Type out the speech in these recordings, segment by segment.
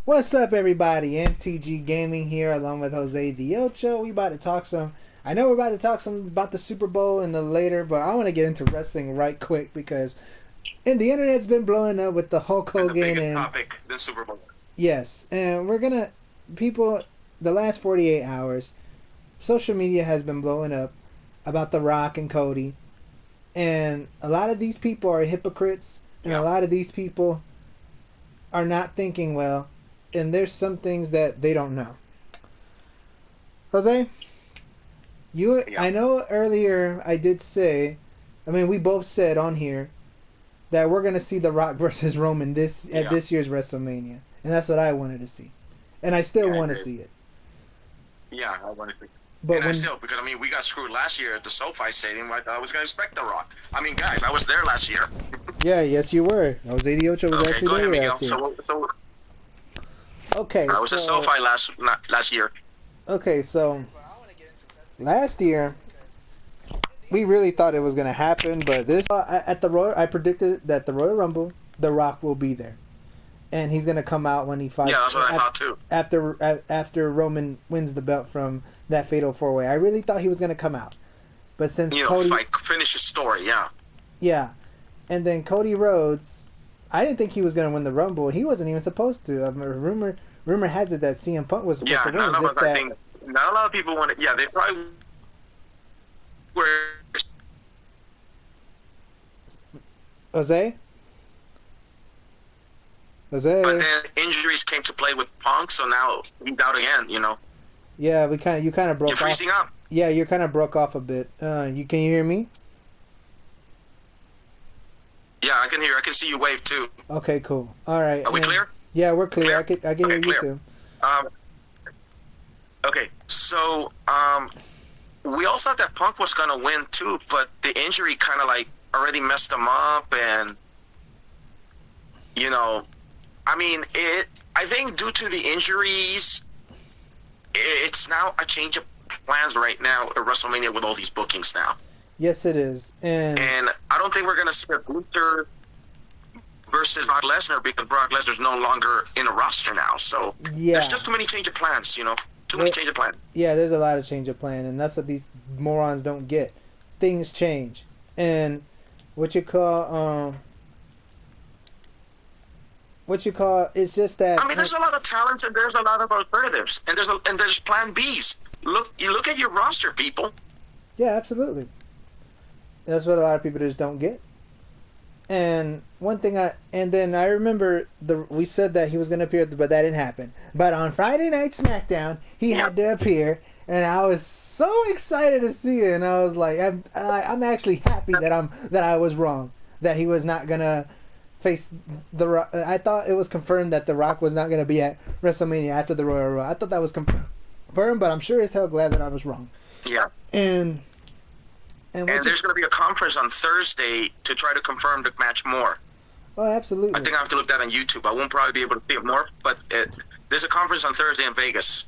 What's up, everybody? MTG Gaming here, along with Jose the Ocho. We about to talk some. I know we're about to talk some about the Super Bowl in the later, but I want to get into wrestling right quick because the internet's been blowing up with the Hulk And the Hogan biggest and topic than Super Bowl. yes, and we're gonna people. The last 48 hours, social media has been blowing up about The Rock and Cody, and a lot of these people are hypocrites, and a Yeah. lot of these people are not thinking well, and there's some things that they don't know. Jose, Yeah. I know earlier I did say, I mean, we both said on here that we're gonna see The Rock versus Roman at Yeah. this year's WrestleMania, and that's what I wanted to see, and I still Yeah, I want to did. see it. Yeah, I wanted to. But And I when still, because I mean, we got screwed last year at the SoFi Stadium. I was going to expect The Rock. I mean, guys, I was there last year. yeah, yes, you were. Jose the Ocho was Okay, actually go ahead, there Miguel. last year. So Okay, I was at so SoFi last year. okay, so last year we really thought it was gonna happen, but this at the Royal, I predicted that the Royal Rumble, The Rock will be there, and he's gonna come out when he fights. Yeah, that's what I thought too. After Roman wins the belt from that fatal 4-way. I really thought he was gonna come out, but since You know, Cody, finish the story. Yeah. yeah, and then Cody Rhodes, I didn't think he was gonna win the Rumble. He wasn't even supposed to. Rumor has it that CM Punk was supposed Yeah, to win. not a lot. I think not a lot of people want it. Yeah, they probably were. Jose. But then injuries came to play with Punk, so now he's out again. You know, Yeah, you kind of broke you're off. freezing up. Yeah, you kind of broke off a bit. Can you hear me? Yeah, I can hear. I can see you wave too. Okay, cool. All right. Are we clear? Yeah, we're clear. Clear? I can Okay, hear clear. you too. Okay, so we all thought that Punk was gonna win too, but the injury kind of like already messed him up, and you know, I mean, I think due to the injuries, it's now a change of plans right now at WrestleMania with all these bookings now. Yes, it is. And I don't think we're gonna see a Gunther versus Brock Lesnar because Brock Lesnar's no longer in a roster now. So yeah, there's just too many change of plans, you know. Too many change of plans. yeah, there's a lot of change of plan, and that's what these morons don't get. Things change, and what you call it's just that. I mean, there's a lot of talents and there's a lot of alternatives, and there's Plan Bs. You look at your roster, people. Yeah, absolutely. That's what a lot of people just don't get. And then I remember we said that he was going to appear, but that didn't happen. But on Friday Night SmackDown, he had to appear, and I was so excited to see it. And I was like, I'm actually happy that I was wrong, that he was not gonna face the Rock. I thought it was confirmed that The Rock was not gonna be at WrestleMania after the Royal Rumble. I thought that was confirmed, but I'm sure as hell glad that I was wrong. Yeah. And there's going to be a conference on Thursday to try to confirm the match more. Oh, absolutely. I think I have to look that on YouTube. I won't probably be able to see it more, but there's a conference on Thursday in Vegas.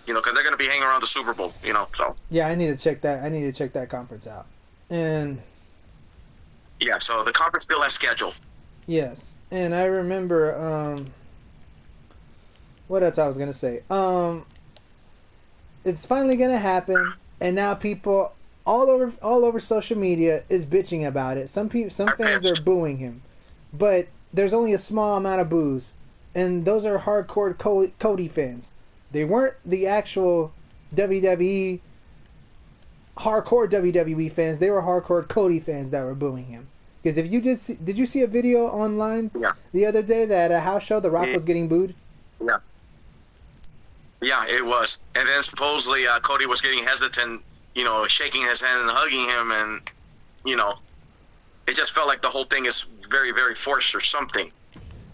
You know, because they're going to be hanging around the Super Bowl. You know, so. Yeah, I need to check that. I need to check that conference out. And. Yeah, so the conference still has scheduled. Yes, and I remember. What else I was gonna say? It's finally gonna happen, and now people all over social media is bitching about it. Some fans are booing him, but there's only a small amount of boos, and those are hardcore Cody fans. They weren't the actual WWE hardcore WWE fans. They were hardcore Cody fans that were booing him. Because if you did you see a video online the other day that at a house show The Rock was getting booed? Yeah. Yeah, it was, and then supposedly Cody was getting hesitant. You know, shaking his hand and hugging him, and you know, it just felt like the whole thing is very, very forced or something.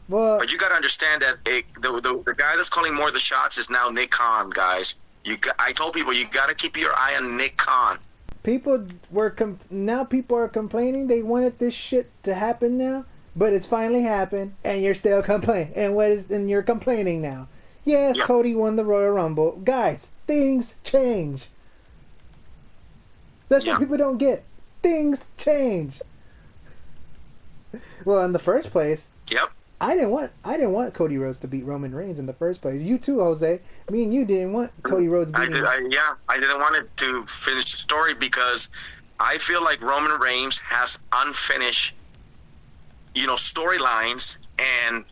Well, but you got to understand that the guy that's calling more of the shots is now Nick Khan, guys. I told people you got to keep your eye on Nick Khan. Now people are complaining. They wanted this shit to happen now, but it's finally happened, and you're still complaining. And you're complaining now. Yes, yeah. Cody won the Royal Rumble, guys. Things change. That's what people don't get. Things change. Well, in the first place, I didn't want Cody Rhodes to beat Roman Reigns in the first place. You too, Jose. Me and you didn't want Cody Rhodes beating. I didn't want it to finish the story because I feel like Roman Reigns has unfinished, storylines, and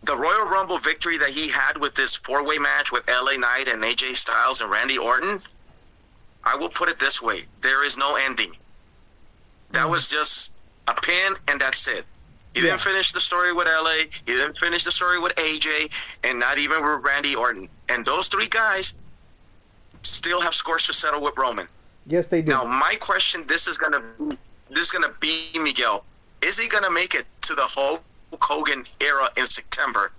the Royal Rumble victory that he had with this 4-way match with LA Knight and AJ Styles and Randy Orton. I will put it this way: there is no ending. That was just a pin, and that's it. He didn't finish the story with LA. He didn't finish the story with AJ, and not even with Randy Orton. And those three guys still have scores to settle with Roman. Yes, they do. Now, my question: this is gonna be Miguel. Is he gonna make it to the Hulk Hogan era in September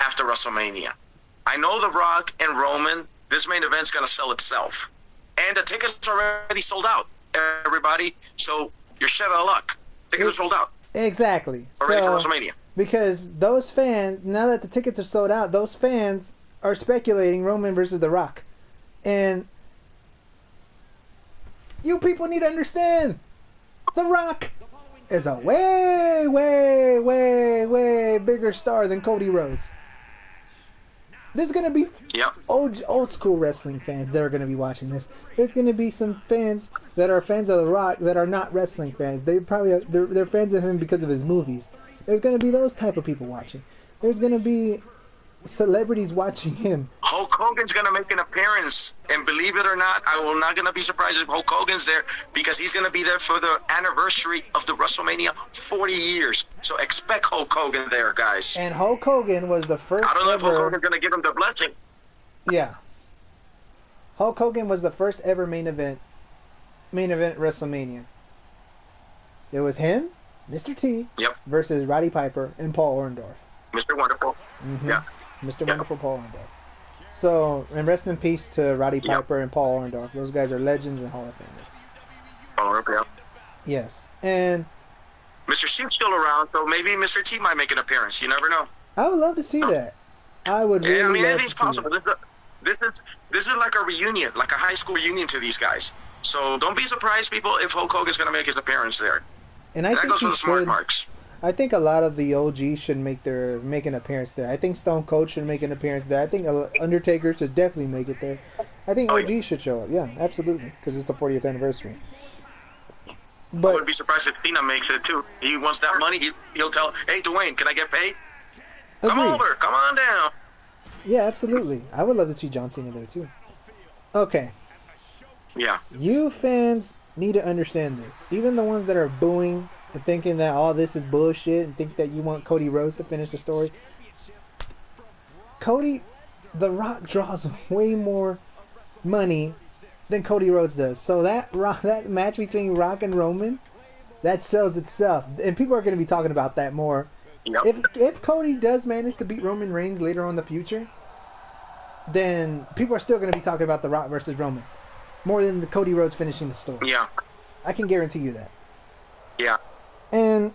after WrestleMania? I know The Rock and Roman. This main event's gonna sell itself, and the tickets are already sold out. Everybody, so you're shut out of luck. Tickets are sold out. Exactly. Already for WrestleMania. Because those fans, now that the tickets are sold out, those fans are speculating Roman versus The Rock. And you people need to understand, The Rock is a way, way, way, way bigger star than Cody Rhodes. There's going to be old school wrestling fans that are going to be watching this. There's going to be some fans that are fans of The Rock that are not wrestling fans. They're fans of him because of his movies. There's going to be those type of people watching. There's going to be celebrities watching him. Hulk Hogan's going to make an appearance, and believe it or not, I will not going to be surprised if Hulk Hogan's there, because he's going to be there for the anniversary of the WrestleMania 40 years. So expect Hulk Hogan there, guys. And Hulk Hogan was the first. I don't know if Hulk Hogan's going to give him the blessing. Yeah. Hulk Hogan was the first ever main event WrestleMania. It was him, Mr. T, versus Roddy Piper and Paul Orndorff. Mr. Wonderful. Mm-hmm. Yeah. Mr. Wonderful Paul Orndorff. So, and rest in peace to Roddy Piper and Paul Orndorff. Those guys are legends and Hall of Famers. Paul Orndorff, Yes. And Mr. C's still around, so maybe Mr. T might make an appearance. You never know. I would love to see that. I would really love anything's to see possible. This is like a reunion, like a high school reunion to these guys. So don't be surprised, people, if Hulk Hogan's going to make his appearance there. And that goes for the smart marks. I think a lot of the OGs should make an appearance there. I think Stone Cold should make an appearance there. I think Undertaker should definitely make it there. I think OGs should show up. Yeah, absolutely, because it's the 40th anniversary. But I would be surprised if Cena makes it too. He wants that money. He'll tell, "Hey, Dwayne, can I get paid? Come over. Come on down." Yeah, absolutely. I would love to see John Cena there too. Okay. Yeah. You fans need to understand this. Even the ones that are booing and thinking that all this is bullshit and think that you want Cody Rhodes to finish the story. The Rock draws way more money than Cody Rhodes does. So that match between Rock and Roman, that sells itself. And people are going to be talking about that more. Yep. If Cody does manage to beat Roman Reigns later on in the future, then people are still going to be talking about The Rock versus Roman more than the Cody Rhodes finishing the story. Yeah. I can guarantee you that. Yeah. And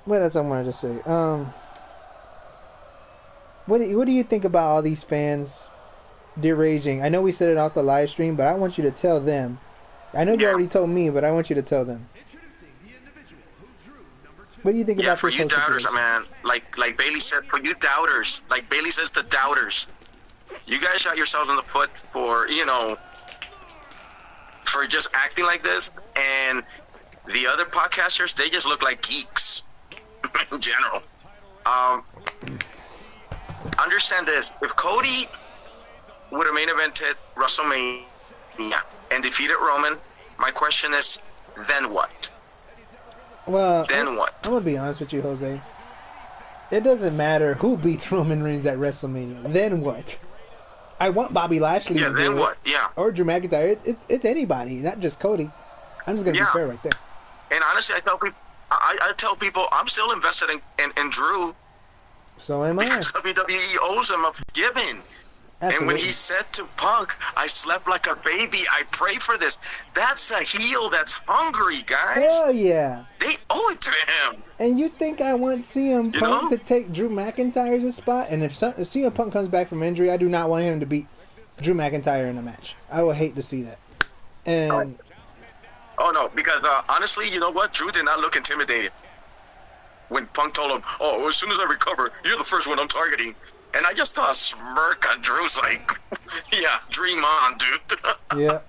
what else I wanted to say? What do you think about all these fans deraging? I know we said it off the live stream, but I want you to tell them. I know you already told me, but I want you to tell them. What do you think about for you doubters, man? Like Bailey said, for you doubters, like Bailey says to doubters, you guys shot yourselves in the foot for for just acting like this, and the other podcasters, they just look like geeks in general. Understand this: if Cody would have main evented WrestleMania and defeated Roman, my question is, then what? Well, then what? I'm gonna be honest with you, Jose. It doesn't matter who beats Roman Reigns at WrestleMania. Then what? I want Bobby Lashley. Yeah. Then what? Yeah. Or Drew McIntyre. It's anybody, not just Cody. I'm just gonna be fair right there. And honestly, I tell people I'm still invested in Drew. So am I. Because WWE owes him a giving. Absolutely. And when he said to Punk, "I slept like a baby. I pray for this." That's a heel that's hungry, guys. Hell yeah. They owe it to him. And you think I want CM Punk to take Drew McIntyre's spot? And if CM Punk comes back from injury, I do not want him to beat Drew McIntyre in a match. I would hate to see that. And oh no, because honestly, you know what? Drew did not look intimidated. when Punk told him, "Oh, as soon as I recover, you're the first one I'm targeting." And I just saw a smirk on Drew's like, "Yeah, dream on, dude." Yeah.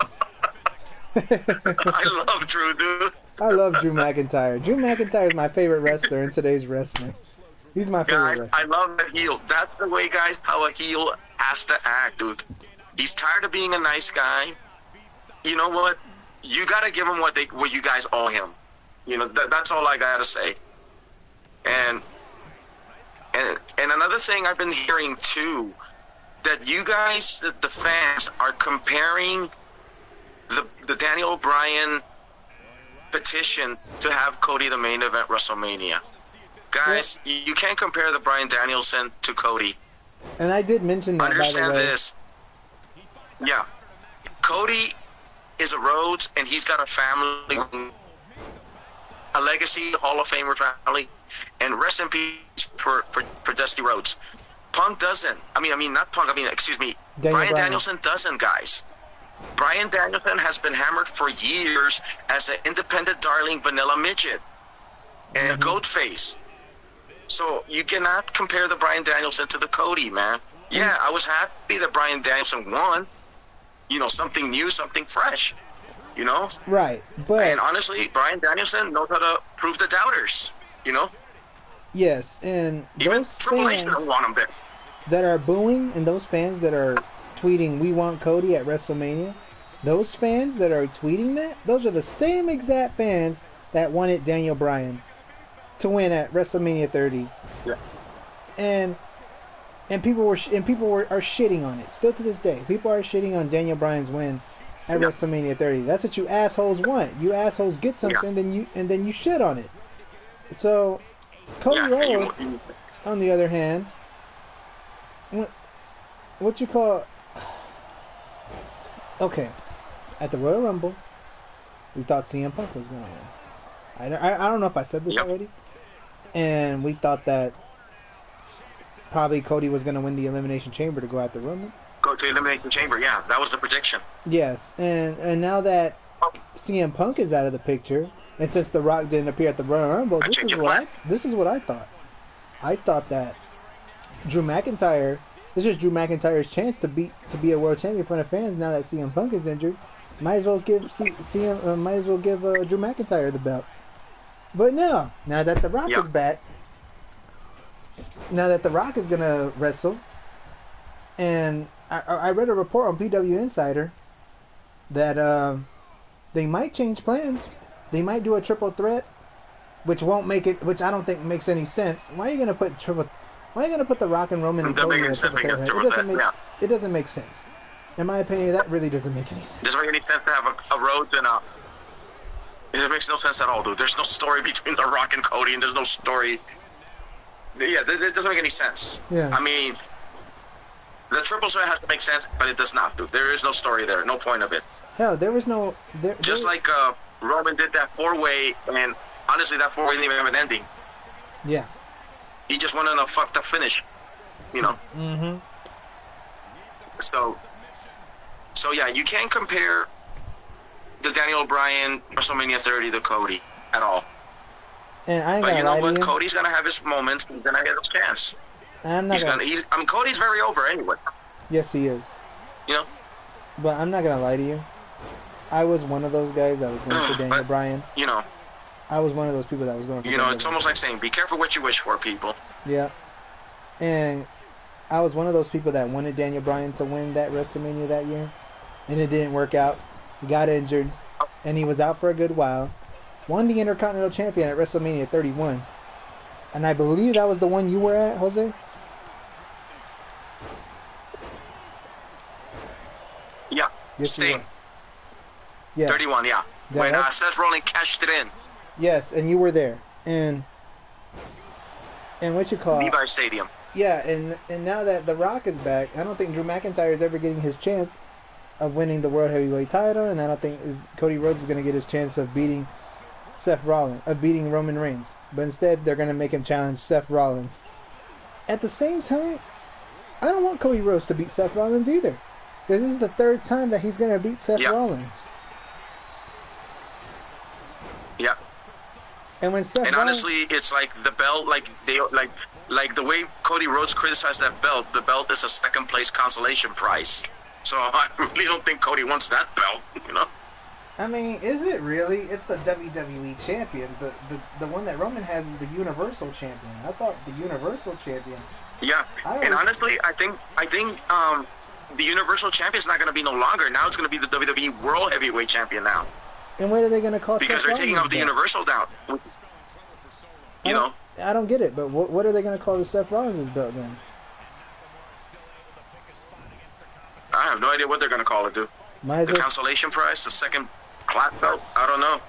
I love Drew, dude. I love Drew McIntyre. Drew McIntyre is my favorite wrestler in today's wrestling. He's my favorite Guys, wrestler. I love that heel. That's the way, guys, how a heel has to act, dude. He's tired of being a nice guy. You know what? You gotta give him what you guys owe him. You know, that's all I gotta say. And another thing I've been hearing too, that you guys, the fans, are comparing the Daniel Bryan petition to have Cody the main event WrestleMania. Guys, you can't compare the Bryan Danielson to Cody. And I did mention that. Understand by the way. this. Yeah. Cody is a Rhodes, and he's got a family, a legacy Hall of Famer family, and rest in peace for Dusty Rhodes. Punk doesn't. Not Punk. Excuse me. Bryan Danielson doesn't, guys. Bryan Danielson has been hammered for years as an independent darling vanilla midget and a goat face. So you cannot compare the Bryan Danielson to the Cody, man. Yeah, I was happy that Bryan Danielson won. You know, something new, something fresh. You know? Right, but... And honestly, Bryan Danielson knows how to prove the doubters. You know? Yes, and even those Triple H fans don't want him there. that are booing, and those fans that are tweeting, "We want Cody at WrestleMania," those fans that are tweeting that, those are the same exact fans that wanted Daniel Bryan to win at WrestleMania 30. Yeah. And people are shitting on it still to this day. People are shitting on Daniel Bryan's win at WrestleMania 30. That's what you assholes want. You assholes get something, then you shit on it. So Cody Rhodes, on the other hand, what you call? Okay, at the Royal Rumble, we thought CM Punk was going to win. I don't know if I said this already, and we thought that probably Cody was going to win the Elimination Chamber to go after Roman. Go to Elimination Chamber, yeah, that was the prediction. Yes, and now that CM Punk is out of the picture, and since The Rock didn't appear at the Royal Rumble, this is what I thought. I thought that Drew McIntyre, this is Drew McIntyre's chance to be a world champion in front of fans. Now that CM Punk is injured, might as well give Drew McIntyre the belt. But no, now that The Rock is back, now that The Rock is gonna wrestle, and I read a report on PW Insider that they might change plans. They might do a triple threat, which won't make it. Which I don't think makes any sense. Why are you gonna put The Rock and Roman and Cody in a triple threat? It doesn't make sense. In my opinion, that really doesn't make any sense. Doesn't make any sense to have a Rhodes and a. It makes no sense at all, dude. There's no story between The Rock and Cody, and there's no story. Yeah, it doesn't make any sense. Yeah. I mean, the triple threat has to make sense, but it does not, dude. There is no story there. No point of it. Hell, there was no. Just like Roman did that four-way, and honestly, that four-way didn't even have an ending. Yeah. He just wanted a fucked up finish, you know. Mm-hmm. So yeah, you can't compare the Daniel Bryan WrestleMania 30 to Cody at all. And I ain't but gonna you know lie what? to you. Cody's gonna have his moments. He's gonna get his chance. I'm not Cody's very over anyway. Yes, he is. You know. But I'm not gonna lie to you. I was one of those guys that was going for Daniel Bryan. You know. I was one of those people that was going for. You know, it's almost like saying, "Be careful what you wish for, people." Yeah. And I was one of those people that wanted Daniel Bryan to win that WrestleMania that year, and it didn't work out. He got injured, and he was out for a good while. Won the Intercontinental Champion at WrestleMania 31. And I believe that was the one you were at, Jose? Yeah. Yes, Sting. Yeah. 31, yeah. When Seth Rollins cashed it in. Yes, and you were there. And what you call Levi Stadium. Yeah, and now that The Rock is back, I don't think Drew McIntyre is ever getting his chance of winning the World Heavyweight title, and I don't think Cody Rhodes is going to get his chance of beating beating Roman Reigns. But instead, they're going to make him challenge Seth Rollins. At the same time, I don't want Cody Rhodes to beat Seth Rollins either. This is the third time that he's going to beat Seth Rollins. Yeah. And when Seth And Rollins, honestly, it's like the belt, like the way Cody Rhodes criticized that belt. The belt is a second place consolation prize. So I really don't think Cody wants that belt. You know. I mean, is it really? It's the WWE champion. The one that Roman has is the Universal champion. I thought the Universal champion. Yeah, and honestly, I think the Universal champion is not going to be no longer. Now it's going to be the WWE World Heavyweight Champion now. And what are they going to call? Because Seth they're taking Rollins out the belt? Universal down. You know. I don't get it, but what are they going to call the Seth Rollins' belt then? I have no idea what they're going to call it, dude. The consolation prize, the second class belt. I don't know.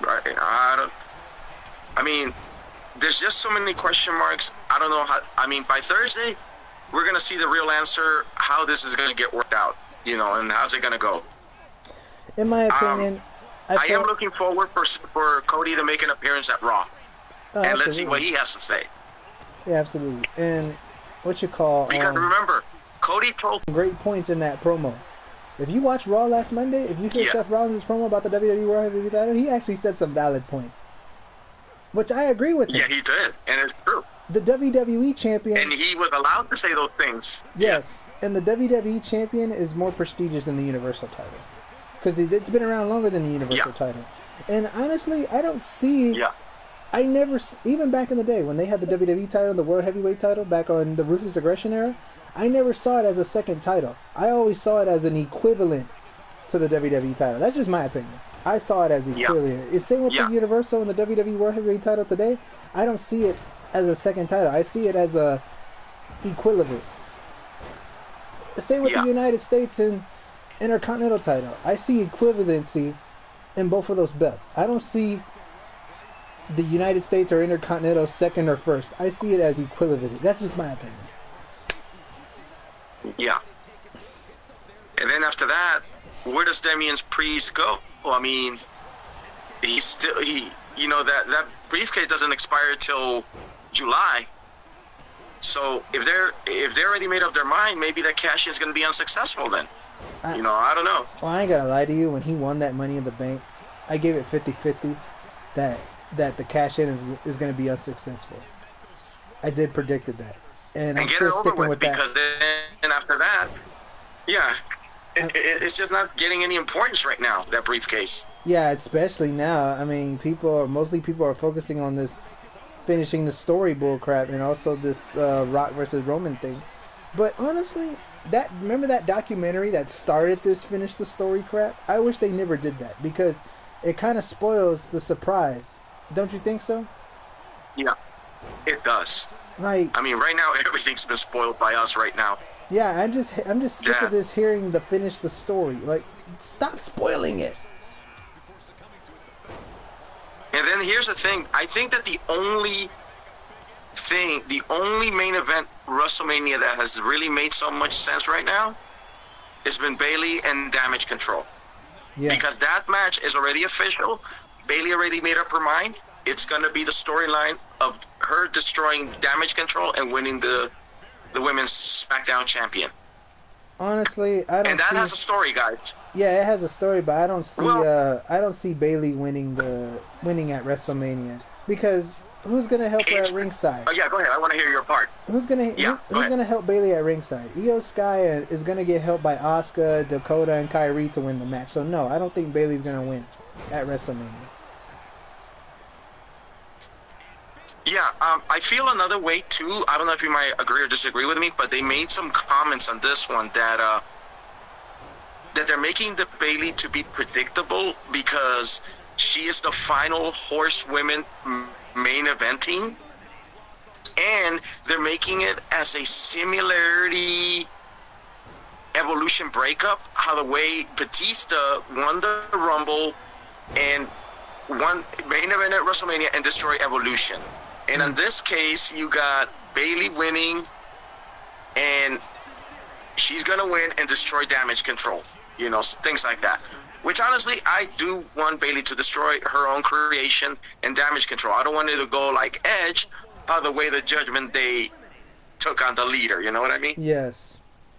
Right? I mean, there's just so many question marks. I don't know how. I mean, by Thursday, we're going to see the real answer. How this is going to get worked out, you know, and how's it going to go. In my opinion, I am looking forward for Cody to make an appearance at Raw. Oh, and let's see what he has to say. Yeah, absolutely. And what you call... Because remember, Cody told... Great points in that promo. If you watch Raw last Monday, if you hear Seth Rollins' promo about the WWE World Heavyweight title, he actually said some valid points. Which I agree with him. Yeah, he did. And it's true. The WWE champion... And he was allowed to say those things. Yes. Yeah. And the WWE champion is more prestigious than the Universal title. Because it's been around longer than the Universal title. And honestly, I don't see... Yeah. I never, even back in the day when they had the WWE title, the World Heavyweight title, back on the Ruthless Aggression era, I never saw it as a second title. I always saw it as an equivalent to the WWE title. That's just my opinion. I saw it as equivalent. It's same with the Universal and the WWE World Heavyweight title today. I don't see it as a second title. I see it as a equivalent. The same with the United States and Intercontinental title. I see equivalency in both of those belts. I don't see the United States or Intercontinental second or first. I see it as equivalent. That's just my opinion. Yeah. And then after that, where does Damian's Priest go? Well, I mean, he's still you know that briefcase doesn't expire till July. So if they're already made up their mind, maybe that cash is going to be unsuccessful then. You know, I don't know. Well, I ain't gonna lie to you. When he won that Money in the Bank, I gave it 50-50 that the cash in is going to be unsuccessful. I did predicted that, and I'm still sticking with that. Because then after that, it's just not getting any importance right now. That briefcase. Yeah, especially now. I mean, mostly people are focusing on this finishing the story bullcrap and also this Rock versus Roman thing. But honestly, remember that documentary that started this finish the story crap? I wish they never did that because it kind of spoils the surprise. Don't you think so? Yeah, it does. Right. I mean, right now everything's been spoiled by us right now. Yeah, I'm just sick of this hearing the finish the story. Like, stop spoiling it. And then here's the thing. I think that the only main event WrestleMania that has really made so much sense right now has been Bayley and Damage Control. Yeah. Because that match is already official. Bayley already made up her mind. It's going to be the storyline of her destroying Damage Control and winning the Women's SmackDown Champion. Honestly, I don't. And that has a story, guys. Yeah, it has a story, but I don't see Bayley winning at WrestleMania because who's gonna help her at ringside? Oh yeah, go ahead. I want to hear your part. Who's gonna help Bayley at ringside? Io Sky is gonna get helped by Asuka, Dakota, and Kyrie to win the match. So no, I don't think Bayley's gonna win at WrestleMania. Yeah, I feel another way too. I don't know if you might agree or disagree with me, but they made some comments on this one that they're making the Bayley to be predictable because she is the final horsewomen main eventing, and they're making it as a similarity Evolution breakup, how the way Batista won the Rumble and won main event at WrestleMania and destroy Evolution. And in this case, you got Bayley winning, and she's going to win and destroy Damage Control. You know, things like that. Which, honestly, I do want Bayley to destroy her own creation and Damage Control. I don't want it to go like Edge, the way the Judgment Day took on the leader. You know what I mean? Yes.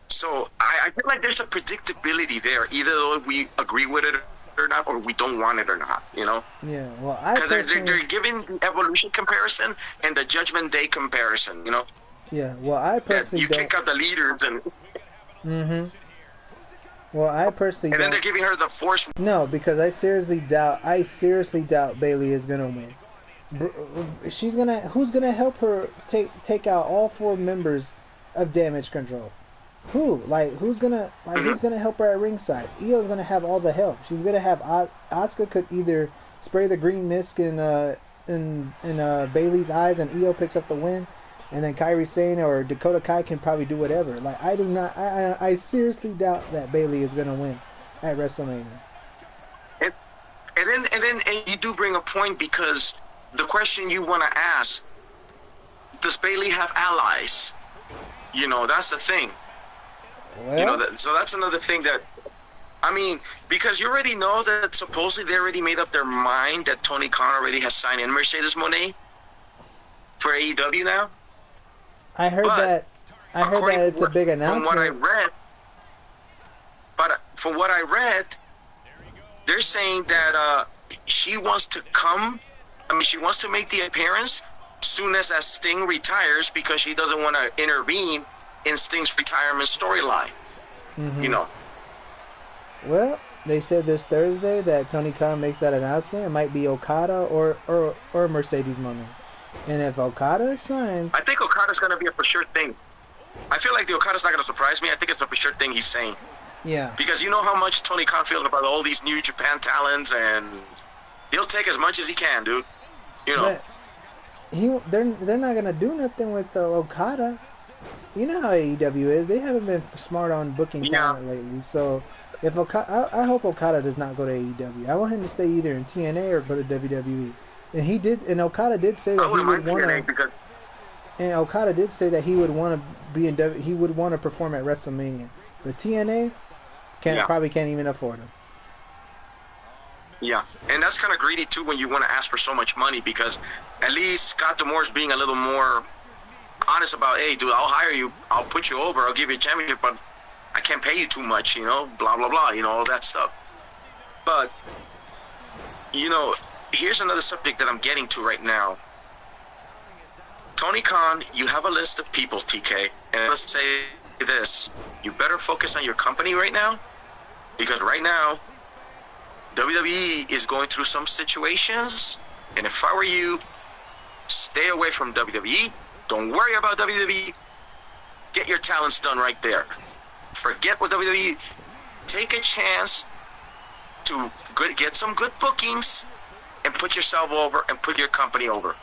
So I feel like there's a predictability there, either though we agree with it or not, or we don't want it or not, you know? Yeah, well, I Because personally, they're giving the evolution comparison and the Judgment Day comparison, you know? yeah, well, I That personally you don't. kick out the leaders Mm-hmm. Well, I personally and then don't. they're giving her the force. No, because I seriously doubt. I seriously doubt Bailey is gonna win. She's gonna. Who's gonna help her take out all four members of Damage Control? Who? Like who's gonna help her at ringside? Io's gonna have all the help. She's gonna have Asuka could either spray the green mist in Bailey's eyes and Io picks up the win, and then Kairi Sane or Dakota Kai can probably do whatever. Like I do not. I seriously doubt that Bailey is gonna win at WrestleMania. And you do bring a point, because the question you want to ask, does Bailey have allies? You know, that's the thing. Well, You know, so that's another thing that, I mean, because you already know that supposedly they already made up their mind that Tony Khan already has signed in Mercedes Moné for AEW now. I heard But that. I heard that it's a big announcement. From what I read, they're saying that she wants to come. I mean, she wants to make the appearance soon as Sting retires, because she doesn't want to intervene in Sting's retirement storyline. Mm-hmm. You know. Well, they said this Thursday that Tony Khan makes that announcement. It might be Okada or Mercedes Moné. And if Okada signs, I think Okada's going to be a for sure thing. I feel like the Okada's not going to surprise me. I think it's a for sure thing he's saying. yeah, Because you know how much Tony Khan feels about all these New Japan talents, and he'll take as much as he can, dude. You know. but they're not gonna do nothing with Okada. You know how AEW is. They haven't been smart on booking talent lately. So if I hope Okada does not go to AEW. I want him to stay either in TNA or go to WWE. And he did. And Okada did say that he would want to. And Okada did say that he would want to be in. He would want to perform at WrestleMania. But TNA probably can't even afford him. Yeah, and that's kind of greedy too when you want to ask for so much money, because at least Scott D'Amore's being a little more honest about, hey, dude, I'll hire you, I'll put you over, I'll give you a championship, but I can't pay you too much, you know, blah, blah, blah, you know, all that stuff. But, you know, here's another subject that I'm getting to right now. Tony Khan, you have a list of people, TK, and let's say this, you better focus on your company right now, because right now, WWE is going through some situations, and if I were you, stay away from WWE. Don't worry about WWE. Get your talents done right there. Forget what WWE. Take a chance to get some good bookings and put yourself over and put your company over.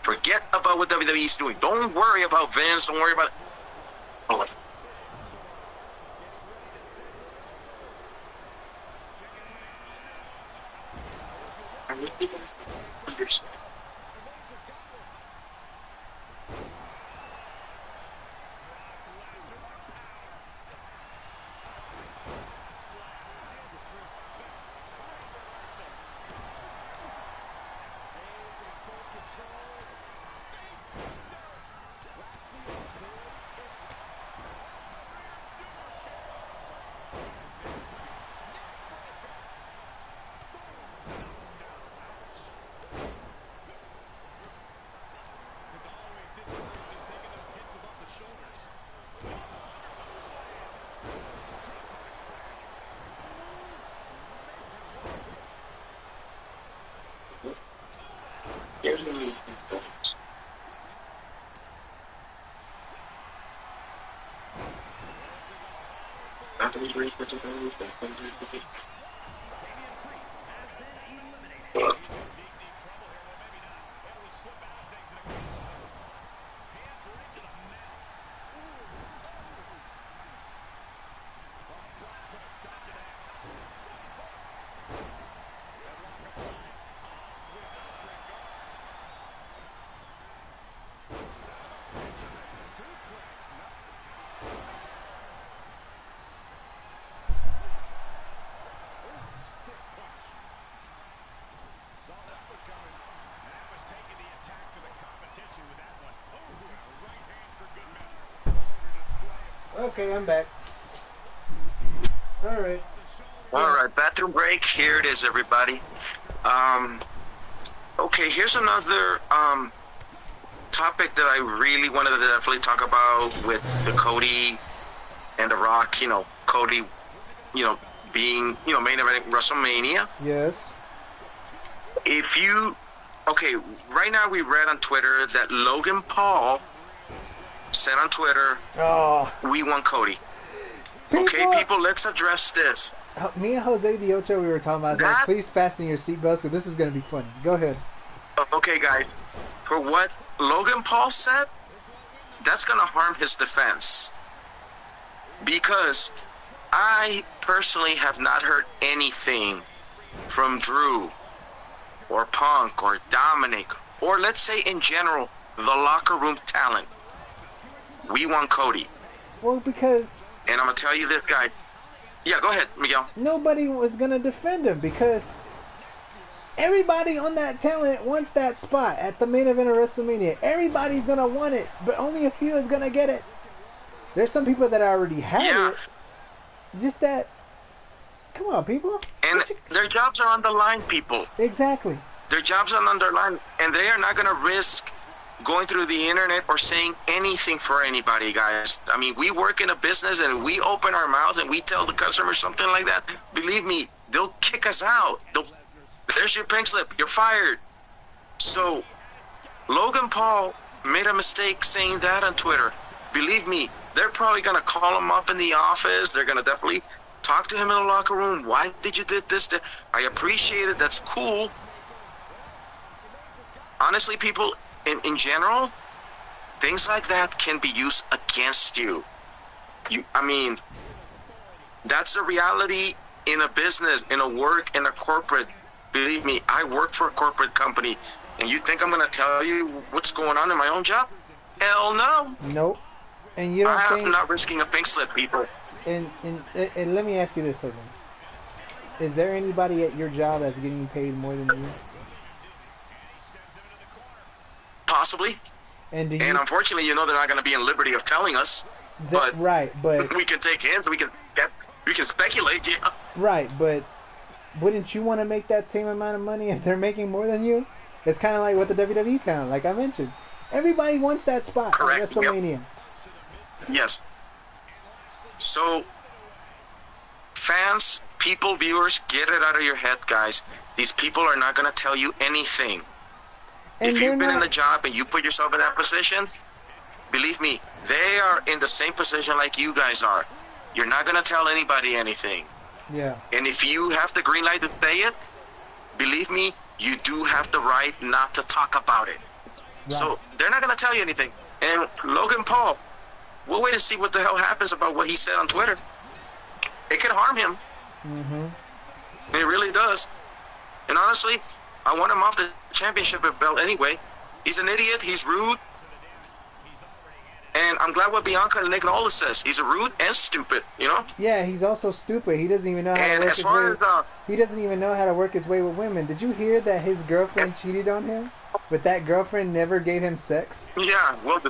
Forget about what WWE is doing. Don't worry about Vince. Don't worry about. Oh. Okay, I'm back. All right. All right, bathroom break. Here it is, everybody. Okay, here's another topic that I really wanted to definitely talk about with the Cody and The Rock. You know, Cody, being main event WrestleMania. Yes. Okay, right now we read on Twitter that Logan Paul said on Twitter, Oh. "We want Cody." Okay, people, let's address this. Me and Jose the Ocho, we were talking about that. Please fasten your seatbelts because this is going to be funny. Go ahead. Okay, guys, for what Logan Paul said, that's going to harm his defense. Because I personally have not heard anything from Drew or Punk or Dominic, or let's say in general, the locker room talent. We want Cody. Well, because... And I'm going to tell you this, guys. Yeah, go ahead, Miguel. Nobody was going to defend him because everybody on that talent wants that spot at the main event of WrestleMania. Everybody's going to want it, but only a few is going to get it. There's some people that already have it. Just that... Come on, people. And their jobs are on the line, people. Exactly. Their jobs are on the line, and they are not going to risk going through the internet or saying anything for anybody, guys. I mean, we work in a business and we open our mouths and we tell the customer something like that. Believe me, they'll kick us out. There's your pink slip. You're fired. So, Logan Paul made a mistake saying that on Twitter. Believe me, they're probably going to call him up in the office. They're going to definitely talk to him in the locker room. Why did you do this? I appreciate it. That's cool. Honestly, people, in general, things like that can be used against you. I mean, that's a reality in a business, in a work, in a corporate. Believe me, I work for a corporate company, and you think I'm going to tell you what's going on in my own job? Hell no. Nope. And you don't I'm not risking a pink slip, people. And let me ask you this, Hogan. Is there anybody at your job that's getting paid more than you? Possibly. And unfortunately, they're not going to be in liberty of telling us. But we can take hints. We can speculate. Yeah. Right, but wouldn't you want to make that same amount of money if they're making more than you? It's kind of like with the WWE talent, like I mentioned. Everybody wants that spot at WrestleMania. Yep. Yes. So, fans, people, viewers, get it out of your head, guys. These people are not going to tell you anything. And if you've been in the job and you put yourself in that position, believe me, they are in the same position like you guys are. You're not going to tell anybody anything. Yeah. And if you have the green light to say it, believe me, you do have the right not to talk about it. Right. So they're not going to tell you anything. And Logan Paul, we'll wait and see what the hell happens about what he said on Twitter. It could harm him. Mm-hmm. It really does. And honestly, I want him off the championship belt anyway. He's an idiot. He's rude. And I'm glad what Bianca and Nick Aldis says. He's rude and stupid, Yeah, he's also stupid. He doesn't even know how to work his way. He doesn't even know how to work his way with women. Did you hear that his girlfriend cheated on him? But that girlfriend never gave him sex? Yeah, well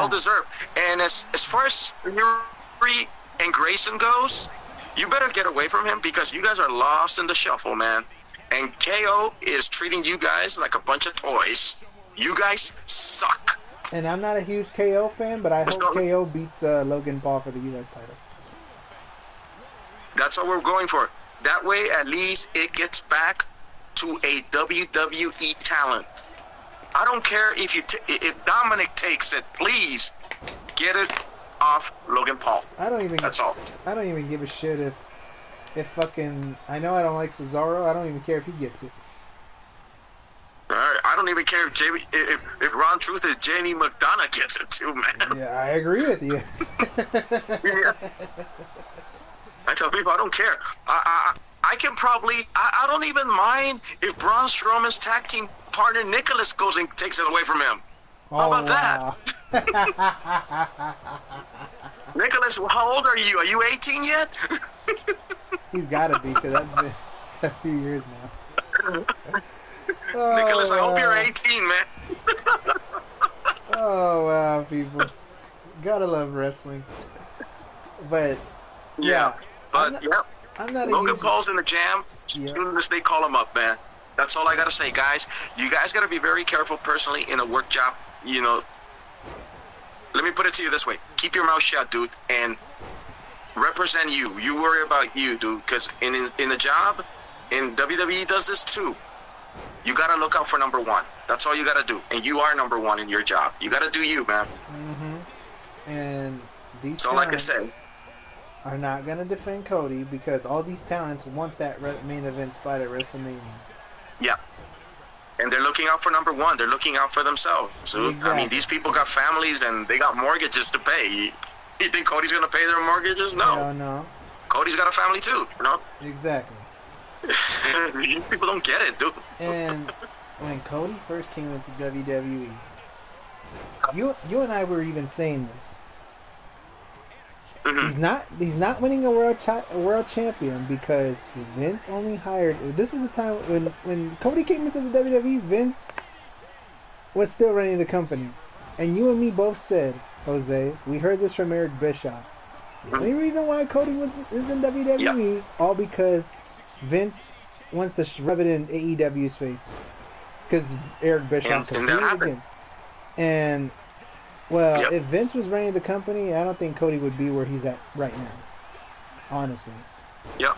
deserved. And as far as Fury and Grayson goes, you better get away from him because you guys are lost in the shuffle, man. And KO is treating you guys like a bunch of toys. You guys suck. And I'm not a huge KO fan, but I hope KO beats Logan Paul for the U.S. title. That's what we're going for. That way, at least it gets back to a WWE talent. I don't care if Dominic takes it. Please get it off Logan Paul. That's all. I don't even give a shit if fucking. I know I don't like Cesaro. I don't even care if he gets it. All right, I don't even care if Ron Truth and Jamie McDonough gets it too, man. Yeah, I agree with you. Yeah. I tell people I don't care. I can probably. I don't even mind if Braun Strowman's tag team partner Nicholas goes and takes it away from him. How about that? Nicholas, how old are you? Are you 18 yet? He's got to be, because that's been a few years now. Nicholas, I hope you're 18, man. Oh, wow, people. Gotta love wrestling. But Yeah. But I'm not a Logan huge... Paul's in the jam as soon as they call him up, man. That's all I gotta say, guys. You guys gotta be very careful personally in a work job. You know, let me put it to you this way: keep your mouth shut, dude, and represent you. You worry about you, dude, because in the job, and WWE does this too. You gotta look out for number one. That's all you gotta do, and you are number one in your job. You gotta do you, man. And these so, like I said, are not gonna defend Cody because all these talents want that main event spot at WrestleMania. Yeah. And they're looking out for number one. They're looking out for themselves. So, Exactly. I mean, these people got families and they got mortgages to pay. You think Cody's going to pay their mortgages? No. No. Cody's got a family too, you know? Exactly. People don't get it, dude. And when Cody first came into WWE, you and I were even saying this. He's not winning a world champion because Vince only hired. This is the time when Cody came into the WWE. Vince was still running the company, and you and me both said, Jose, we heard this from Eric Bischoff. The only reason why Cody is in WWE, all because Vince wants to rub it in AEW's face, because Eric Bischoff completely against. And well, if Vince was running the company, I don't think Cody would be where he's at right now. Honestly. Yep.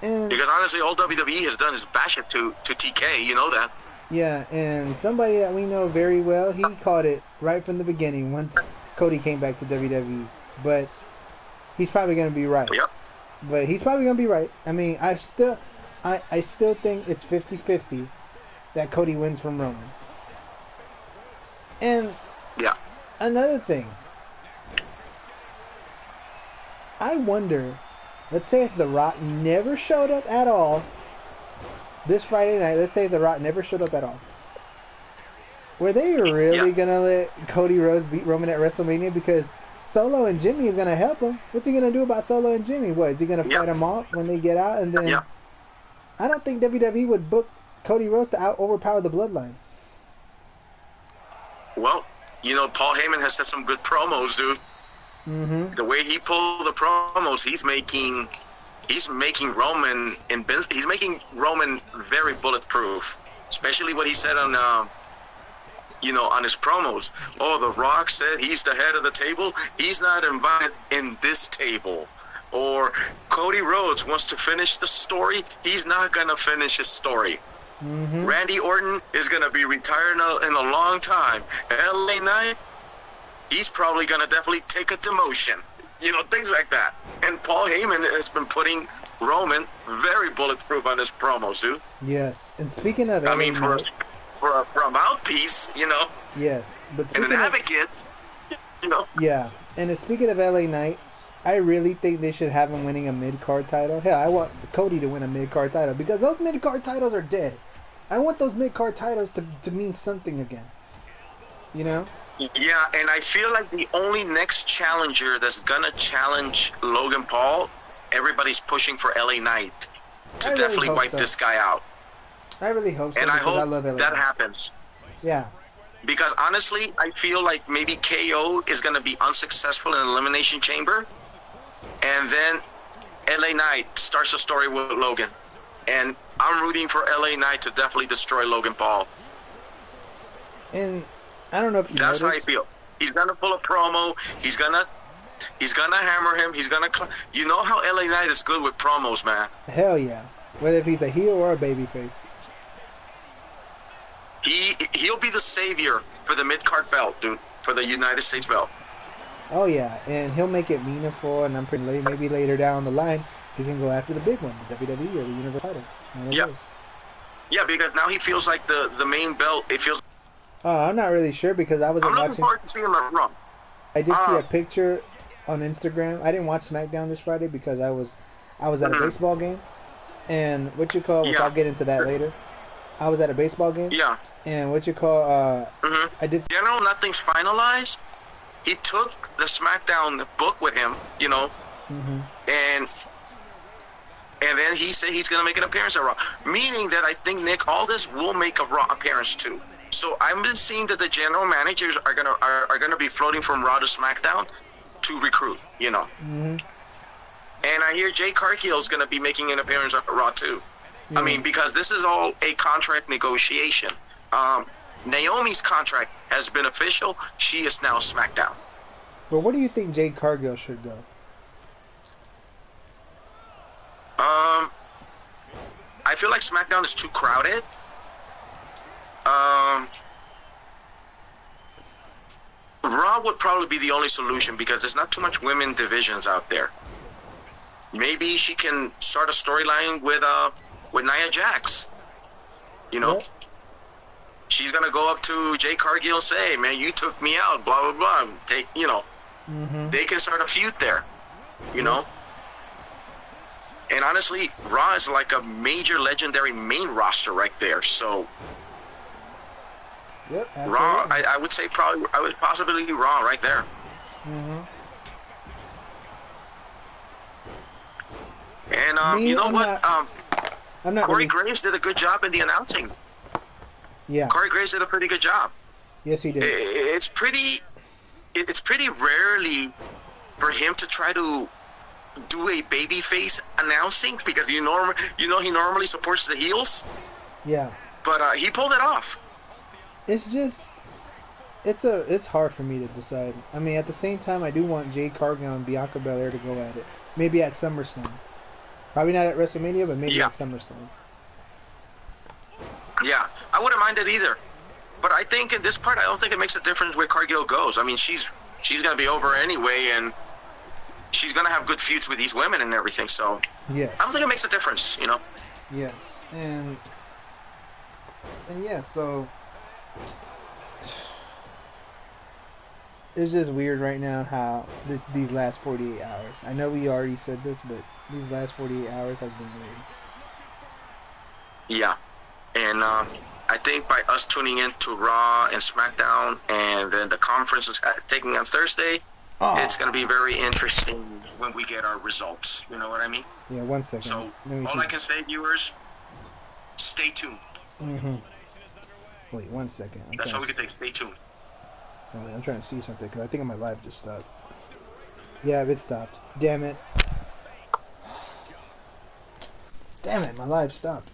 And because honestly, all WWE has done is bash it to TK. You know that. Yeah, and somebody that we know very well, he called it right from the beginning once Cody came back to WWE. But he's probably going to be right. Yep. But he's probably going to be right. I mean, I still think it's 50-50 that Cody wins from Roman. And another thing, I wonder, let's say if The Rock never showed up at all this Friday night, let's say The Rock never showed up at all, were they really going to let Cody Rhodes beat Roman at WrestleMania? Because Solo and Jimmy is going to help him. What's he going to do about Solo and Jimmy? What, is he going to fight them off when they get out? And then I don't think WWE would book Cody Rhodes to overpower the Bloodline. Well, you know, Paul Heyman has said some good promos, dude. The way he pulled the promos, he's making Roman he's making Roman very bulletproof. Especially what he said on on his promos. Oh, The Rock said he's the head of the table. He's not invited in this table. Or Cody Rhodes wants to finish the story. He's not gonna finish his story. Randy Orton is going to be retired in a long time. LA Knight, he's probably going to definitely take a demotion. You know, things like that. And Paul Heyman has been putting Roman very bulletproof on his promos, dude. Yes. And speaking of I mean, for a mouthpiece, you know. Yes. But and an advocate, you know. Yeah. And speaking of LA Knight, I really think they should have him winning a mid-card title. Hell, I want Cody to win a mid-card title because those mid-card titles are dead. I want those mid-card titles to mean something again. You know? Yeah, and I feel like the only next challenger that's going to challenge Logan Paul, everybody's pushing for LA Knight to definitely wipe this guy out. I really hope so. And I hope love LA that happens. Yeah. Because honestly, I feel like maybe KO is going to be unsuccessful in Elimination Chamber. And then LA Knight starts a story with Logan. And I'm rooting for LA Knight to definitely destroy Logan Paul. And I don't know if you That's noticed. how I feel. He's going to pull a promo. He's going to hammer him. He's going to... You know how LA Knight is good with promos, man. Hell yeah. Whether if he's a heel or a babyface. He'll be the savior for the mid-card belt, dude. For the United States belt. Oh, yeah. And he'll make it meaningful. And I'm pretty late. Maybe later down the line, he can go after the big one. The WWE or the Universal title. Yeah. Yeah, because now he feels like the main belt. It feels... Oh, I'm not really sure because I wasn't watching. I'm looking forward to seeing him at Raw. I did see a picture on Instagram. I didn't watch SmackDown this Friday because I was at a baseball game. And which I'll get into that later. I was at a baseball game. Yeah. And I did. General, nothing's finalized. He took the SmackDown book with him, you know. And then he said he's going to make an appearance at Raw. Meaning that I think Nick Aldis will make a Raw appearance too. So I've been seeing that the general managers are gonna be floating from Raw to SmackDown to recruit. You know, Mm-hmm. and I hear Jay Cargill is gonna be making an appearance on Raw too. Yeah. I mean, because this is all a contract negotiation. Naomi's contract has been official. She is now SmackDown. But where do you think Jade Cargill should go? I feel like SmackDown is too crowded. Raw would probably be the only solution because there's not too much women divisions out there. Maybe she can start a storyline with Nia Jax. You know, Yep. she's gonna go up to Jay Cargill and say, "Hey, man, you took me out." Blah blah blah. Mm-hmm. They can start a feud there. You know. And honestly, Raw is like a major legendary main roster right there. So Yep. Raw, absolutely. I would say probably I would possibly Raw right there. Mm-hmm. And Me, you know I'm what? I'm not Corey really. Graves did a good job in the announcing. Yeah. Corey Graves did a pretty good job. Yes, he did. It's pretty rarely for him to try to do a babyface announcing because he normally supports the heels, Yeah. but he pulled it off. It's just. It's hard for me to decide. I mean, at the same time, I do want Jade Cargill and Bianca Belair to go at it. Maybe at SummerSlam. Probably not at WrestleMania, but maybe Yeah. at SummerSlam. Yeah, I wouldn't mind it either. But I think in this part, I don't think it makes a difference where Cargill goes. I mean, she's gonna be over anyway, and she's gonna have good feuds with these women and everything. So Yes. I don't think it makes a difference. You know. Yes. And yeah, so it's just weird right now how these last 48 hours. I know we already said this, but these last 48 hours has been weird. Yeah, and I think by us tuning in to Raw and SmackDown, and then the conference is taking on Thursday, it's going to be very interesting when we get our results. You know what I mean? Yeah, 1 second. So Let me all I can say, viewers, stay tuned. Mm-hmm. Wait, 1 second. That's all we can say. Stay tuned. I'm trying to see something because I think my live just stopped. Yeah, it stopped. Damn it. Damn it, my live stopped.